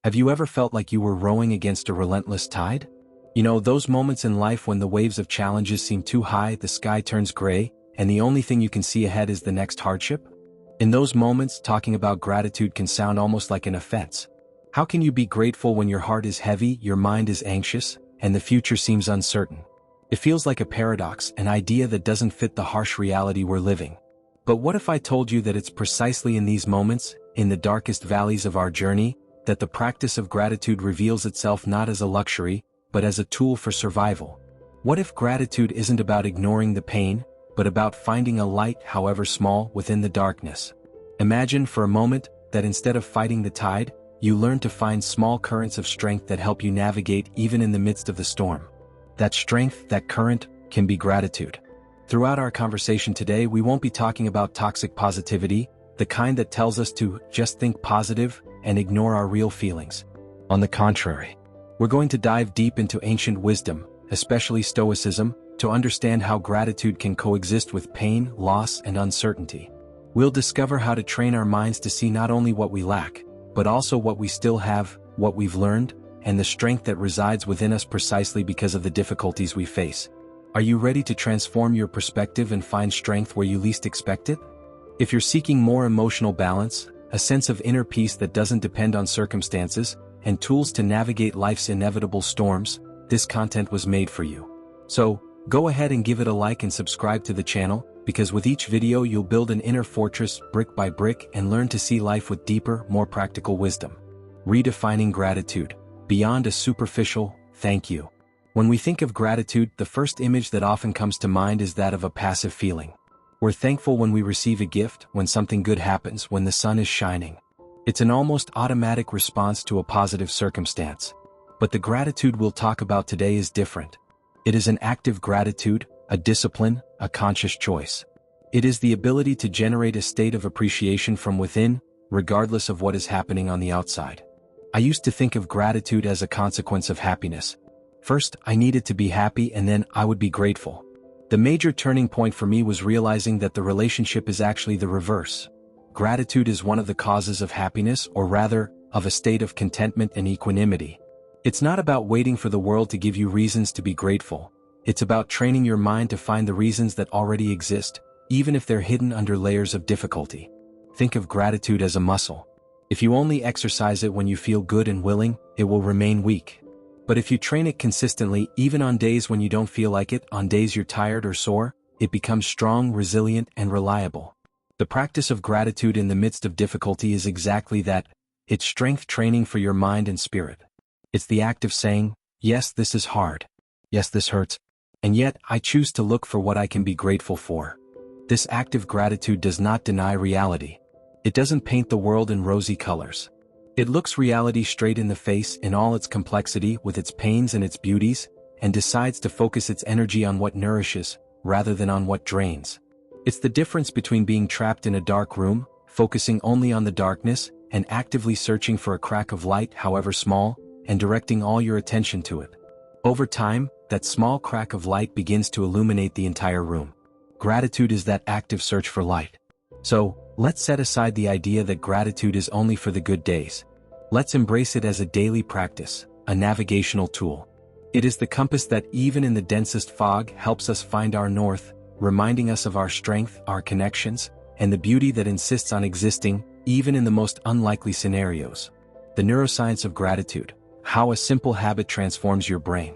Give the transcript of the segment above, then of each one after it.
Have you ever felt like you were rowing against a relentless tide? You know, those moments in life when the waves of challenges seem too high, the sky turns gray, and the only thing you can see ahead is the next hardship? In those moments, talking about gratitude can sound almost like an offense. How can you be grateful when your heart is heavy, your mind is anxious, and the future seems uncertain? It feels like a paradox, an idea that doesn't fit the harsh reality we're living. But what if I told you that it's precisely in these moments, in the darkest valleys of our journey, that the practice of gratitude reveals itself not as a luxury, but as a tool for survival? What if gratitude isn't about ignoring the pain, but about finding a light, however small, within the darkness? Imagine for a moment that instead of fighting the tide, you learn to find small currents of strength that help you navigate even in the midst of the storm. That strength, that current, can be gratitude. Throughout our conversation today, we won't be talking about toxic positivity, the kind that tells us to just think positive and ignore our real feelings. On the contrary, we're going to dive deep into ancient wisdom, especially Stoicism, to understand how gratitude can coexist with pain, loss, and uncertainty. We'll discover how to train our minds to see not only what we lack, but also what we still have, what we've learned, and the strength that resides within us precisely because of the difficulties we face. Are you ready to transform your perspective and find strength where you least expect it? If you're seeking more emotional balance, a sense of inner peace that doesn't depend on circumstances, and tools to navigate life's inevitable storms, this content was made for you. So, go ahead and give it a like and subscribe to the channel, because with each video you'll build an inner fortress brick by brick and learn to see life with deeper, more practical wisdom. Redefining gratitude, beyond a superficial thank you. When we think of gratitude, the first image that often comes to mind is that of a passive feeling. We're thankful when we receive a gift, when something good happens, when the sun is shining. It's an almost automatic response to a positive circumstance. But the gratitude we'll talk about today is different. It is an active gratitude, a discipline, a conscious choice. It is the ability to generate a state of appreciation from within, regardless of what is happening on the outside. I used to think of gratitude as a consequence of happiness. First, I needed to be happy and then I would be grateful. The major turning point for me was realizing that the relationship is actually the reverse. Gratitude is one of the causes of happiness, or rather, of a state of contentment and equanimity. It's not about waiting for the world to give you reasons to be grateful. It's about training your mind to find the reasons that already exist, even if they're hidden under layers of difficulty. Think of gratitude as a muscle. If you only exercise it when you feel good and willing, it will remain weak. But if you train it consistently, even on days when you don't feel like it, on days you're tired or sore, it becomes strong, resilient, and reliable. The practice of gratitude in the midst of difficulty is exactly that. It's strength training for your mind and spirit. It's the act of saying, yes, this is hard. Yes, this hurts. And yet, I choose to look for what I can be grateful for. This active gratitude does not deny reality. It doesn't paint the world in rosy colors. It looks reality straight in the face in all its complexity, with its pains and its beauties, and decides to focus its energy on what nourishes, rather than on what drains. It's the difference between being trapped in a dark room, focusing only on the darkness, and actively searching for a crack of light, however small, and directing all your attention to it. Over time, that small crack of light begins to illuminate the entire room. Gratitude is that active search for light. So, let's set aside the idea that gratitude is only for the good days. Let's embrace it as a daily practice, a navigational tool. It is the compass that, even in the densest fog, helps us find our north, reminding us of our strength, our connections, and the beauty that insists on existing, even in the most unlikely scenarios. The neuroscience of gratitude. How a simple habit transforms your brain.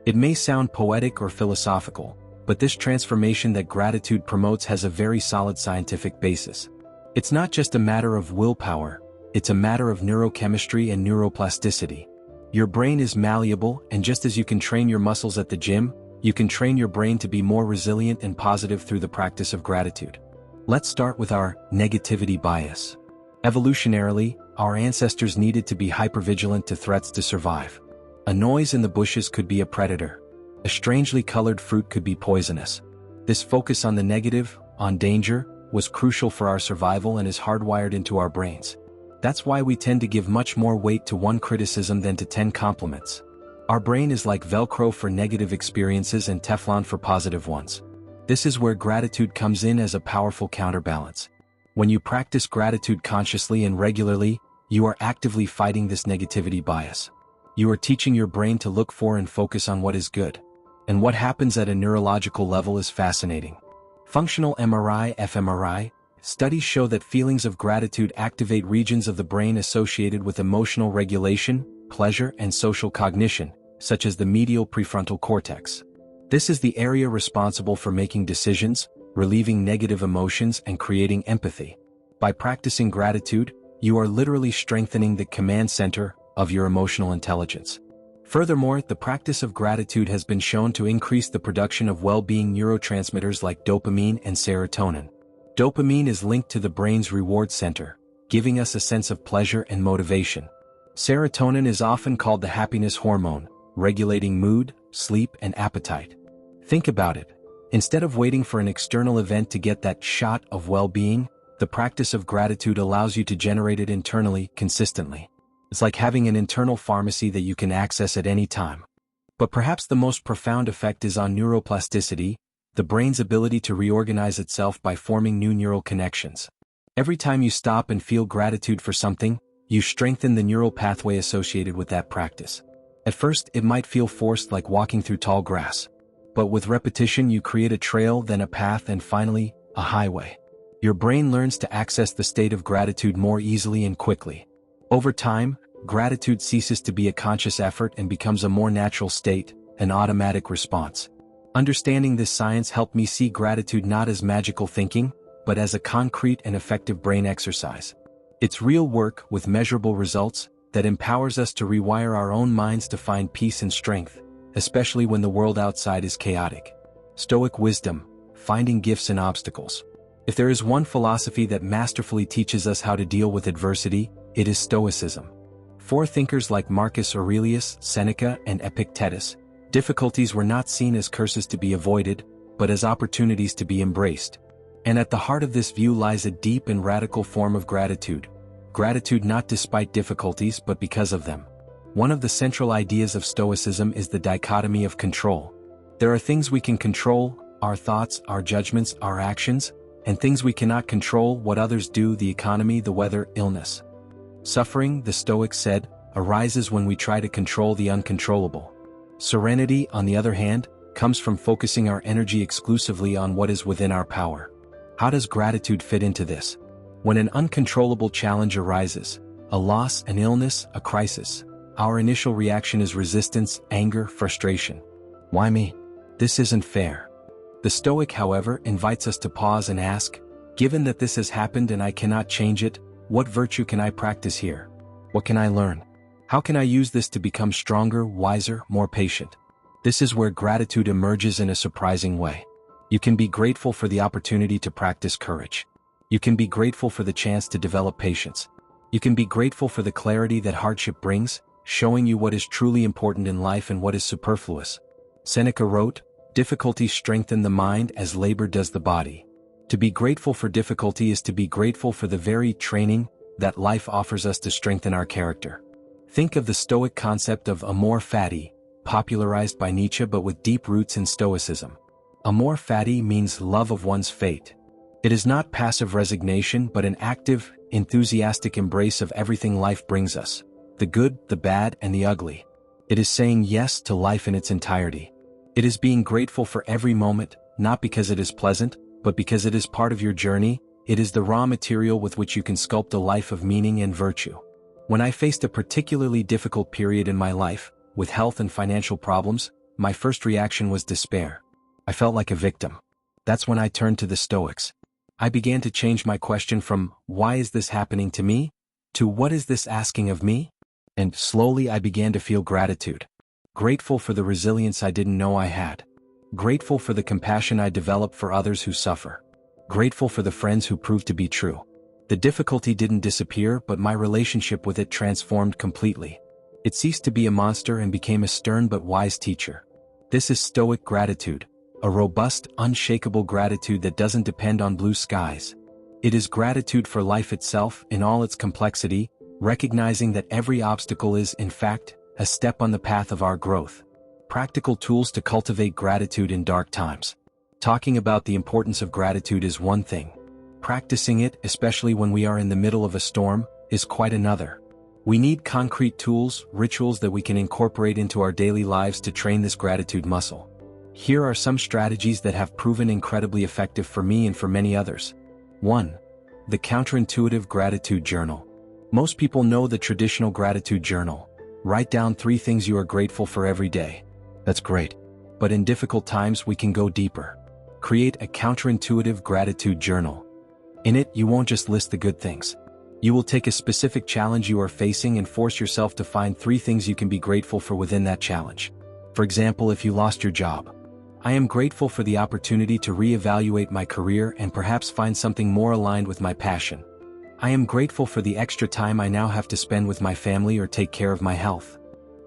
It may sound poetic or philosophical, but this transformation that gratitude promotes has a very solid scientific basis. It's not just a matter of willpower, it's a matter of neurochemistry and neuroplasticity. Your brain is malleable, and just as you can train your muscles at the gym, you can train your brain to be more resilient and positive through the practice of gratitude. Let's start with our negativity bias. Evolutionarily, our ancestors needed to be hypervigilant to threats to survive. A noise in the bushes could be a predator. A strangely colored fruit could be poisonous. This focus on the negative, on danger, was crucial for our survival and is hardwired into our brains. That's why we tend to give much more weight to one criticism than to 10 compliments. Our brain is like Velcro for negative experiences and Teflon for positive ones. This is where gratitude comes in as a powerful counterbalance. When you practice gratitude consciously and regularly, you are actively fighting this negativity bias. You are teaching your brain to look for and focus on what is good. And what happens at a neurological level is fascinating. Functional MRI, fMRI, studies show that feelings of gratitude activate regions of the brain associated with emotional regulation, pleasure, and social cognition, such as the medial prefrontal cortex. This is the area responsible for making decisions, relieving negative emotions, and creating empathy. By practicing gratitude, you are literally strengthening the command center of your emotional intelligence. Furthermore, the practice of gratitude has been shown to increase the production of well-being neurotransmitters like dopamine and serotonin. Dopamine is linked to the brain's reward center, giving us a sense of pleasure and motivation. Serotonin is often called the happiness hormone, regulating mood, sleep, and appetite. Think about it. Instead of waiting for an external event to get that shot of well-being, the practice of gratitude allows you to generate it internally, consistently. It's like having an internal pharmacy that you can access at any time. But perhaps the most profound effect is on neuroplasticity, the brain's ability to reorganize itself by forming new neural connections. Every time you stop and feel gratitude for something, you strengthen the neural pathway associated with that practice. At first, it might feel forced, like walking through tall grass. But with repetition, you create a trail, then a path, and finally, a highway. Your brain learns to access the state of gratitude more easily and quickly. Over time, gratitude ceases to be a conscious effort and becomes a more natural state, an automatic response. Understanding this science helped me see gratitude not as magical thinking, but as a concrete and effective brain exercise. It's real work with measurable results that empowers us to rewire our own minds to find peace and strength, especially when the world outside is chaotic. Stoic wisdom, finding gifts in obstacles. If there is one philosophy that masterfully teaches us how to deal with adversity, it is Stoicism. For thinkers like Marcus Aurelius, Seneca, and Epictetus, difficulties were not seen as curses to be avoided, but as opportunities to be embraced. And at the heart of this view lies a deep and radical form of gratitude. Gratitude not despite difficulties but because of them. One of the central ideas of Stoicism is the dichotomy of control. There are things we can control, our thoughts, our judgments, our actions, and things we cannot control, what others do, the economy, the weather, illness. Suffering, the Stoics said, arises when we try to control the uncontrollable. Serenity, on the other hand, comes from focusing our energy exclusively on what is within our power. How does gratitude fit into this? When an uncontrollable challenge arises, a loss, an illness, a crisis, our initial reaction is resistance, anger, frustration. Why me? This isn't fair. The Stoic, however, invites us to pause and ask, given that this has happened and I cannot change it, what virtue can I practice here? What can I learn? How can I use this to become stronger, wiser, more patient? This is where gratitude emerges in a surprising way. You can be grateful for the opportunity to practice courage. You can be grateful for the chance to develop patience. You can be grateful for the clarity that hardship brings, showing you what is truly important in life and what is superfluous. Seneca wrote, "Difficulties strengthen the mind as labor does the body." To be grateful for difficulty is to be grateful for the very training that life offers us to strengthen our character. Think of the Stoic concept of amor fati, popularized by Nietzsche but with deep roots in Stoicism. Amor fati means love of one's fate. It is not passive resignation but an active, enthusiastic embrace of everything life brings us, the good, the bad, and the ugly. It is saying yes to life in its entirety. It is being grateful for every moment, not because it is pleasant, but because it is part of your journey. It is the raw material with which you can sculpt a life of meaning and virtue. When I faced a particularly difficult period in my life, with health and financial problems, my first reaction was despair. I felt like a victim. That's when I turned to the Stoics. I began to change my question from, why is this happening to me? To what is this asking of me? And slowly I began to feel gratitude. Grateful for the resilience I didn't know I had. Grateful for the compassion I developed for others who suffer. Grateful for the friends who proved to be true. The difficulty didn't disappear, but my relationship with it transformed completely. It ceased to be a monster and became a stern but wise teacher. This is Stoic gratitude, a robust, unshakable gratitude that doesn't depend on blue skies. It is gratitude for life itself in all its complexity, recognizing that every obstacle is, in fact, a step on the path of our growth. Practical tools to cultivate gratitude in dark times. Talking about the importance of gratitude is one thing. Practicing it, especially when we are in the middle of a storm, is quite another. We need concrete tools, rituals that we can incorporate into our daily lives to train this gratitude muscle. Here are some strategies that have proven incredibly effective for me and for many others. 1. The counterintuitive gratitude journal. Most people know the traditional gratitude journal. Write down 3 things you are grateful for every day. That's great. But in difficult times we can go deeper. Create a counterintuitive gratitude journal. In it, you won't just list the good things. You will take a specific challenge you are facing and force yourself to find 3 things you can be grateful for within that challenge. For example, if you lost your job, I am grateful for the opportunity to reevaluate my career and perhaps find something more aligned with my passion. I am grateful for the extra time I now have to spend with my family or take care of my health.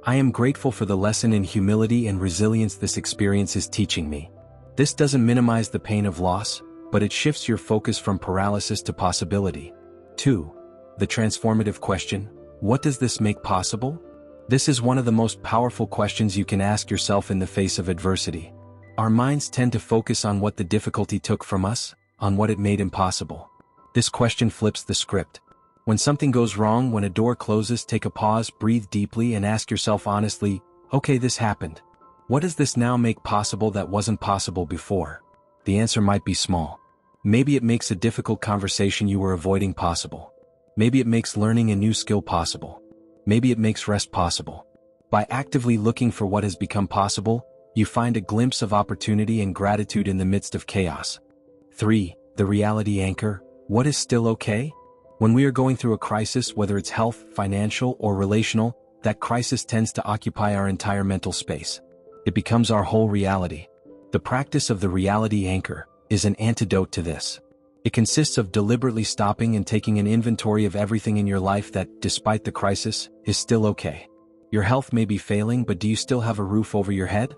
I am grateful for the lesson in humility and resilience this experience is teaching me. This doesn't minimize the pain of loss, but it shifts your focus from paralysis to possibility. 2. The transformative question, what does this make possible? This is one of the most powerful questions you can ask yourself in the face of adversity. Our minds tend to focus on what the difficulty took from us, on what it made impossible. This question flips the script. When something goes wrong, when a door closes, take a pause, breathe deeply, and ask yourself honestly, okay, this happened. What does this now make possible that wasn't possible before? The answer might be small. Maybe it makes a difficult conversation you were avoiding possible. Maybe it makes learning a new skill possible. Maybe it makes rest possible. By actively looking for what has become possible, you find a glimpse of opportunity and gratitude in the midst of chaos. 3. The reality anchor, what is still okay? When we are going through a crisis, whether it's health, financial, or relational, that crisis tends to occupy our entire mental space. It becomes our whole reality. The practice of the reality anchor is an antidote to this. It consists of deliberately stopping and taking an inventory of everything in your life that, despite the crisis, is still okay. Your health may be failing, but do you still have a roof over your head?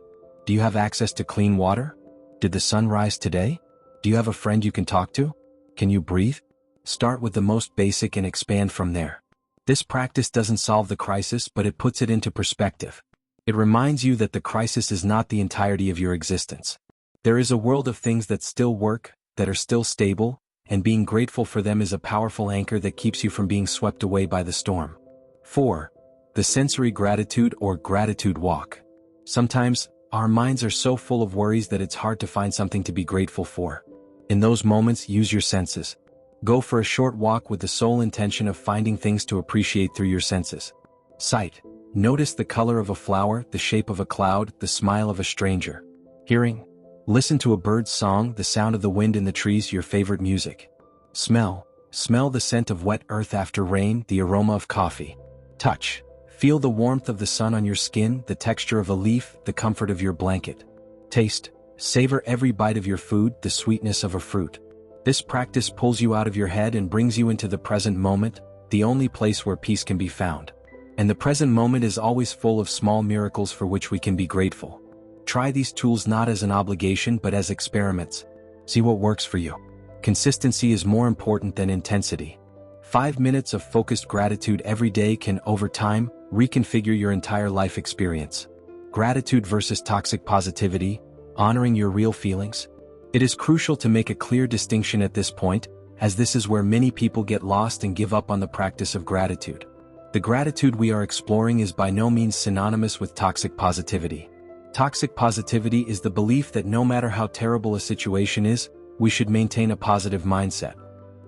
Do you have access to clean water? Did the sun rise today? Do you have a friend you can talk to? Can you breathe? Start with the most basic and expand from there. This practice doesn't solve the crisis, but it puts it into perspective. It reminds you that the crisis is not the entirety of your existence. There is a world of things that still work, that are still stable, and being grateful for them is a powerful anchor that keeps you from being swept away by the storm. 4. The sensory gratitude or gratitude walk. Sometimes, our minds are so full of worries that it's hard to find something to be grateful for. In those moments, use your senses. Go for a short walk with the sole intention of finding things to appreciate through your senses. Sight. Notice the color of a flower, the shape of a cloud, the smile of a stranger. Hearing. Listen to a bird's song, the sound of the wind in the trees, your favorite music. Smell. Smell the scent of wet earth after rain, the aroma of coffee. Touch. Feel the warmth of the sun on your skin, the texture of a leaf, the comfort of your blanket. Taste. Savor every bite of your food, the sweetness of a fruit. This practice pulls you out of your head and brings you into the present moment, the only place where peace can be found. And the present moment is always full of small miracles for which we can be grateful. Try these tools not as an obligation but as experiments. See what works for you. Consistency is more important than intensity. 5 minutes of focused gratitude every day can, over time, reconfigure your entire life experience. Gratitude versus toxic positivity, honoring your real feelings. It is crucial to make a clear distinction at this point, as this is where many people get lost and give up on the practice of gratitude. The gratitude we are exploring is by no means synonymous with toxic positivity. Toxic positivity is the belief that no matter how terrible a situation is, we should maintain a positive mindset.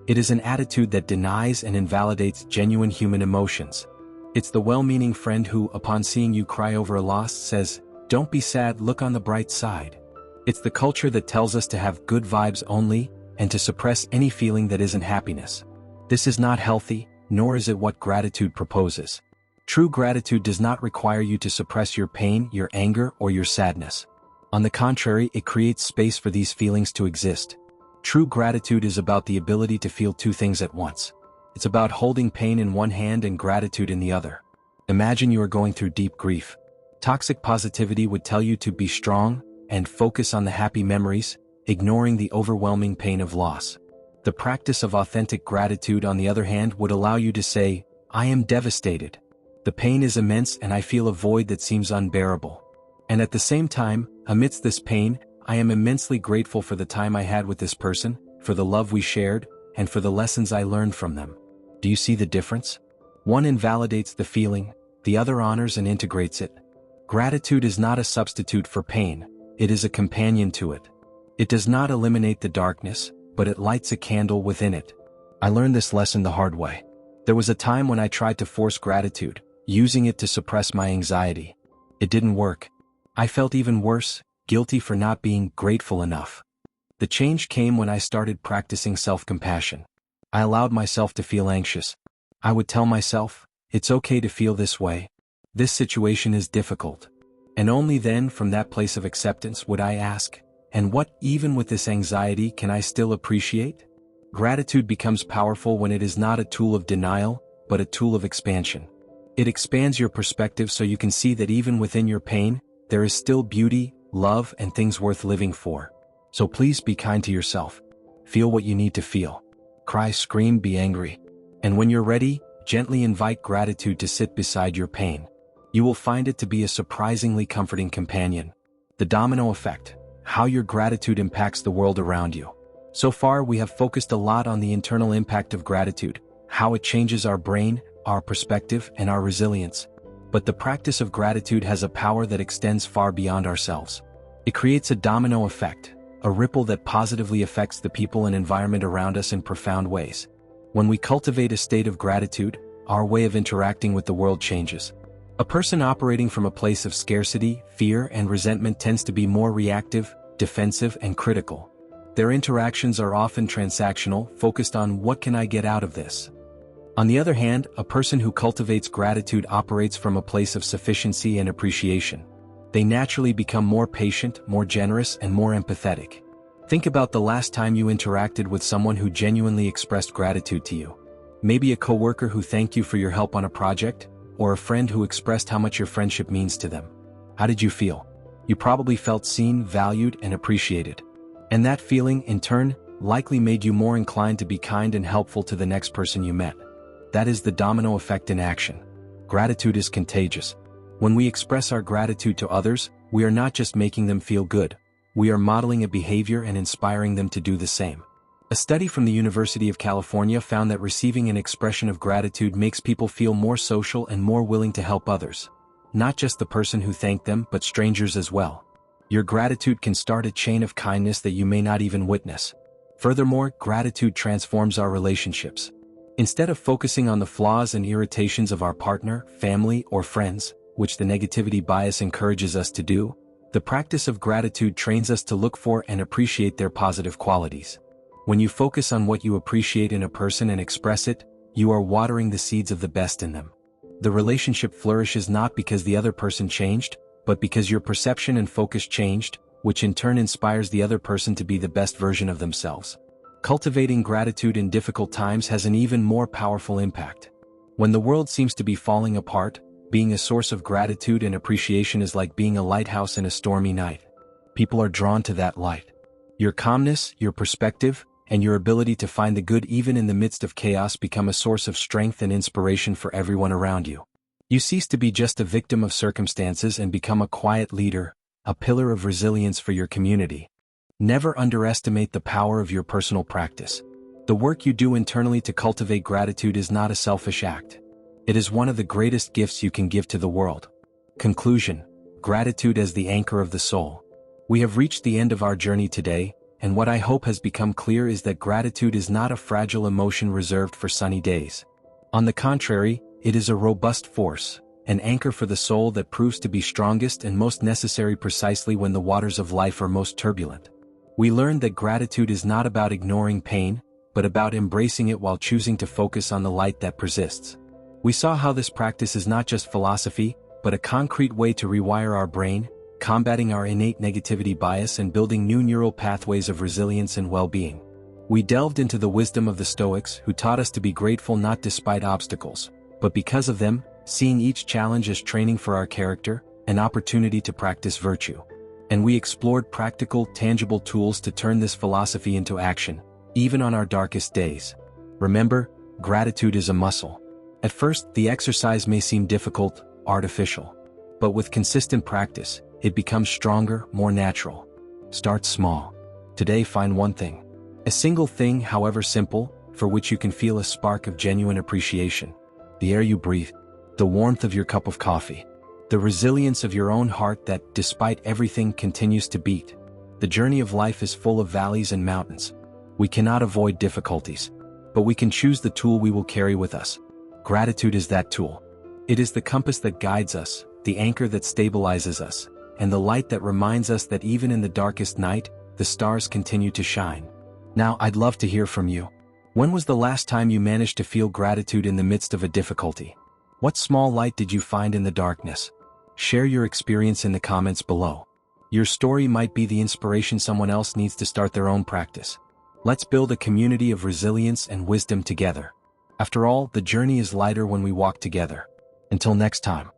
It is an attitude that denies and invalidates genuine human emotions. It's the well-meaning friend who, upon seeing you cry over a loss, says, "Don't be sad, look on the bright side." It's the culture that tells us to have good vibes only, and to suppress any feeling that isn't happiness. This is not healthy, nor is it what gratitude proposes. True gratitude does not require you to suppress your pain, your anger, or your sadness. On the contrary, it creates space for these feelings to exist. True gratitude is about the ability to feel 2 things at once. It's about holding pain in one hand and gratitude in the other. Imagine you are going through deep grief. Toxic positivity would tell you to be strong and focus on the happy memories, ignoring the overwhelming pain of loss. The practice of authentic gratitude, on the other hand, would allow you to say, "I am devastated. The pain is immense and I feel a void that seems unbearable. And at the same time, amidst this pain, I am immensely grateful for the time I had with this person, for the love we shared, and for the lessons I learned from them." Do you see the difference? One invalidates the feeling, the other honors and integrates it. Gratitude is not a substitute for pain, it is a companion to it. It does not eliminate the darkness, but it lights a candle within it. I learned this lesson the hard way. There was a time when I tried to force gratitude, using it to suppress my anxiety. It didn't work. I felt even worse, guilty for not being grateful enough. The change came when I started practicing self-compassion. I allowed myself to feel anxious. I would tell myself, it's okay to feel this way. This situation is difficult. And only then, from that place of acceptance, would I ask, and what, even with this anxiety, can I still appreciate? Gratitude becomes powerful when it is not a tool of denial, but a tool of expansion. It expands your perspective so you can see that even within your pain, there is still beauty, love, and things worth living for. So please be kind to yourself. Feel what you need to feel. Cry, scream, be angry. And when you're ready, gently invite gratitude to sit beside your pain. You will find it to be a surprisingly comforting companion. The domino effect, how your gratitude impacts the world around you. So far, we have focused a lot on the internal impact of gratitude, how it changes our brain, our perspective, and our resilience. But the practice of gratitude has a power that extends far beyond ourselves. It creates a domino effect, a ripple that positively affects the people and environment around us in profound ways. When we cultivate a state of gratitude, our way of interacting with the world changes. A person operating from a place of scarcity, fear, and resentment tends to be more reactive, defensive, and critical. Their interactions are often transactional, focused on what can I get out of this. On the other hand, a person who cultivates gratitude operates from a place of sufficiency and appreciation. They naturally become more patient, more generous, and more empathetic. Think about the last time you interacted with someone who genuinely expressed gratitude to you. Maybe a coworker who thanked you for your help on a project, or a friend who expressed how much your friendship means to them. How did you feel? You probably felt seen, valued, and appreciated. And that feeling, in turn, likely made you more inclined to be kind and helpful to the next person you met. That is the domino effect in action. Gratitude is contagious. When we express our gratitude to others, we are not just making them feel good. We are modeling a behavior and inspiring them to do the same. A study from the University of California found that receiving an expression of gratitude makes people feel more social and more willing to help others. Not just the person who thanked them, but strangers as well. Your gratitude can start a chain of kindness that you may not even witness. Furthermore, gratitude transforms our relationships. Instead of focusing on the flaws and irritations of our partner, family, or friends, which the negativity bias encourages us to do, the practice of gratitude trains us to look for and appreciate their positive qualities. When you focus on what you appreciate in a person and express it, you are watering the seeds of the best in them. The relationship flourishes not because the other person changed, but because your perception and focus changed, which in turn inspires the other person to be the best version of themselves. Cultivating gratitude in difficult times has an even more powerful impact. When the world seems to be falling apart, being a source of gratitude and appreciation is like being a lighthouse in a stormy night. People are drawn to that light. Your calmness, your perspective, and your ability to find the good even in the midst of chaos become a source of strength and inspiration for everyone around you. You cease to be just a victim of circumstances and become a quiet leader, a pillar of resilience for your community. Never underestimate the power of your personal practice. The work you do internally to cultivate gratitude is not a selfish act. It is one of the greatest gifts you can give to the world. Conclusion: gratitude as the anchor of the soul. We have reached the end of our journey today, and what I hope has become clear is that gratitude is not a fragile emotion reserved for sunny days. On the contrary, it is a robust force, an anchor for the soul that proves to be strongest and most necessary precisely when the waters of life are most turbulent. We learned that gratitude is not about ignoring pain, but about embracing it while choosing to focus on the light that persists. We saw how this practice is not just philosophy, but a concrete way to rewire our brain, combating our innate negativity bias and building new neural pathways of resilience and well-being. We delved into the wisdom of the Stoics, who taught us to be grateful not despite obstacles, but because of them, seeing each challenge as training for our character, an opportunity to practice virtue. And we explored practical, tangible tools to turn this philosophy into action, even on our darkest days. Remember, gratitude is a muscle. At first, the exercise may seem difficult, artificial. But with consistent practice, it becomes stronger, more natural. Start small. Today, find one thing. A single thing, however simple, for which you can feel a spark of genuine appreciation, the air you breathe, the warmth of your cup of coffee, the resilience of your own heart that, despite everything, continues to beat. The journey of life is full of valleys and mountains. We cannot avoid difficulties, but we can choose the tool we will carry with us. Gratitude is that tool. It is the compass that guides us, the anchor that stabilizes us, and the light that reminds us that even in the darkest night, the stars continue to shine. Now, I'd love to hear from you. When was the last time you managed to feel gratitude in the midst of a difficulty? What small light did you find in the darkness? Share your experience in the comments below. Your story might be the inspiration someone else needs to start their own practice. Let's build a community of resilience and wisdom together. After all, the journey is lighter when we walk together. Until next time.